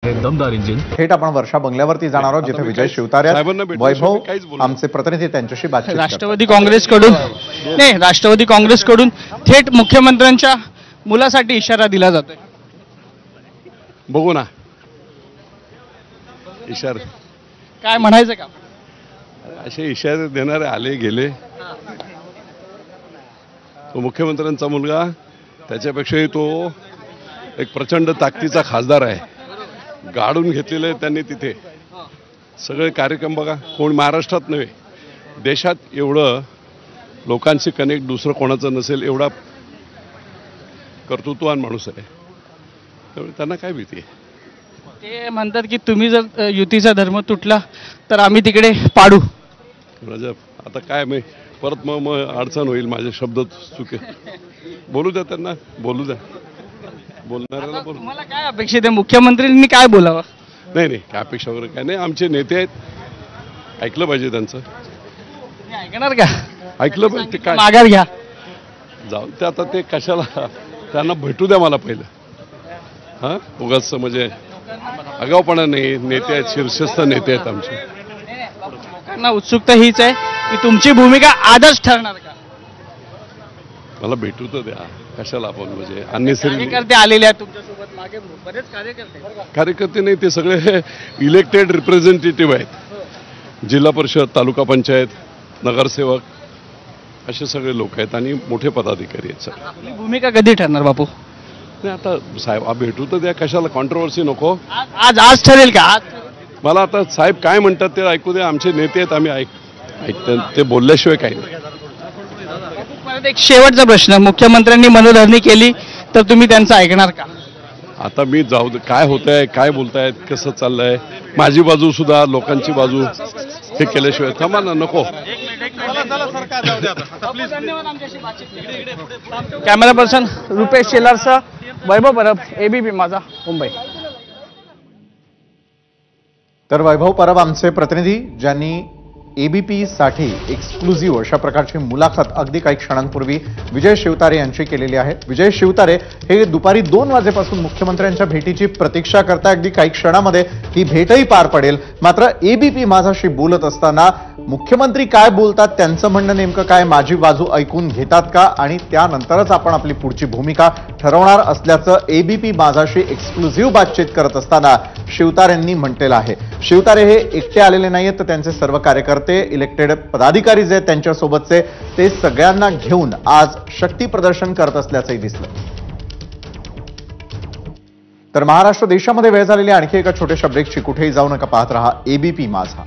दमदार इंजिन। थेट आपण वर्षा बंगल्यावरती जाणार आहोत, जिथे विजय शिवतारे वैभव आमचे प्रतिनिधी त्यांच्याशी बातचीत करतात। राष्ट्रवादी काँग्रेसकडून थेट मुख्यमंत्र्यांच्या मुलासाठी इशारा दिला जातोय। बघू ना इशारा काय म्हणायचं का? असे इशारे देणारे आले गेले। तो मुख्यमंत्र्यांचा मुलगा, त्याच्यापेक्षाही तो एक प्रचंड ताकदीचा खासदार आहे। गाडून घेतलेले त्यांनी तिथे सगळे कार्यक्रम बघा। कोण महाराष्ट्रात नव्हे, देशात एवढं लोकांशी कनेक्ट दुसरं कोणाचं नसेल एवढा कर्तृत्ववान माणूस आहे। त्यामुळे त्यांना काय भीती आहे? ते म्हणतात की तुम्ही जर युतीचा धर्म तुटला तर आम्ही तिकडे पाडू। आता काय मी परत मग अडचण होईल, माझे शब्द चुके। बोलू द्या त्यांना, बोलू द्या, बोलणाऱ्याला बोलू। तुम्हाला काय अपेक्षित आहे? मुख्यमंत्र्यांनी काय बोलावं? नाही नाही, काय अपेक्षा वगैरे काय नाही। आमचे नेते आहेत, ऐकलं पाहिजे त्यांचं। ऐकणार का? ऐकलं पाहिजे। ते काय माघार घ्या, जाऊन ते आता ते कशाला, त्यांना भेटू द्या मला पहिलं। हां, उगाच म्हणजे आगाऊपणा नाही। नेते आहेत, शीर्षस्थ नेते आहेत आमचे। लोकांना उत्सुकता हीच आहे की तुमची भूमिका आदर्श ठरणार का? मला भेटू तर द्या, कशाला आपण म्हणजे अननेसरी। कार्यकर्ते आलेले आहेत तुमच्यासोबत, मागे बरेच कार्यकर्ते नाही, ते सगळे इलेक्टेड रिप्रेझेंटेटिव्ह आहेत। जिल्हा परिषद, तालुका पंचायत, नगरसेवक असे सगळे लोक आहेत आणि मोठे पदाधिकारी आहेत सर। आपली भूमिका कधी ठरणार बापू? नाही आता साहेब भेटू तर द्या, कशाला कॉन्ट्रोवर्सी नको। आज ठरेल का? मला आता साहेब काय म्हणतात ते ऐकू द्या। आमचे नेते आहेत, आम्ही ऐकतो, ते बोलल्याशिवाय काही नाही। परत एक शेवटचा प्रश्न, मुख्यमंत्र्यांनी मनोधरणी केली तर तुम्ही त्यांचं ऐकणार का? आता मी जाऊ दे, काय होतंय, काय बोलतायत, कसं चाललंय, माझी बाजू सुद्धा, लोकांची बाजू हे केल्याशिवाय थांबा ना, नको। कॅमेरा पर्सन रुपेश शेलारसह वैभव परब, एबीपी माझा, मुंबई। तर वैभव परब आमचे प्रतिनिधी, ज्यांनी एबीपी साठी एक्सक्लुझिव्ह अशा प्रकारची मुलाखत अगदी काही क्षणांपूर्वी विजय शिवतारे यांची केलेली आहे। विजय शिवतारे हे दुपारी 2 वाजेपासून मुख्यमंत्र्यांच्या भेटीची प्रतीक्षा करता। अगदी काही क्षणामध्ये ही भेटही पार पडेल। मात्र एबीपी माझाशी बोलत असताना मुख्यमंत्री काय बोलतात, त्यांचं म्हणणं नेमकं काय, माझी बाजू ऐकून घेतात का, आणि त्यानंतरच आपण आपली पुढची भूमिका ठरवणार असल्याचं एबीपी माझाशी एक्सक्लुझिव्ह बातचीत करत असताना शिवतारेंनी म्हटलेलं आहे। शिवतारे हे एकटे आलेले नाहीत, तर त्यांचे सर्व कार्यकर्ते, इलेक्टेड पदाधिकारी जे आहेत त्यांच्यासोबतचे, ते सगळ्यांना घेऊन आज शक्ती प्रदर्शन करत असल्याचंही दिसलं। तर महाराष्ट्र देशामध्ये वेळ झालेली आणखी एका छोट्याशा ब्रेकची, कुठेही जाऊ नका, पाहत रहा एबीपी माझा।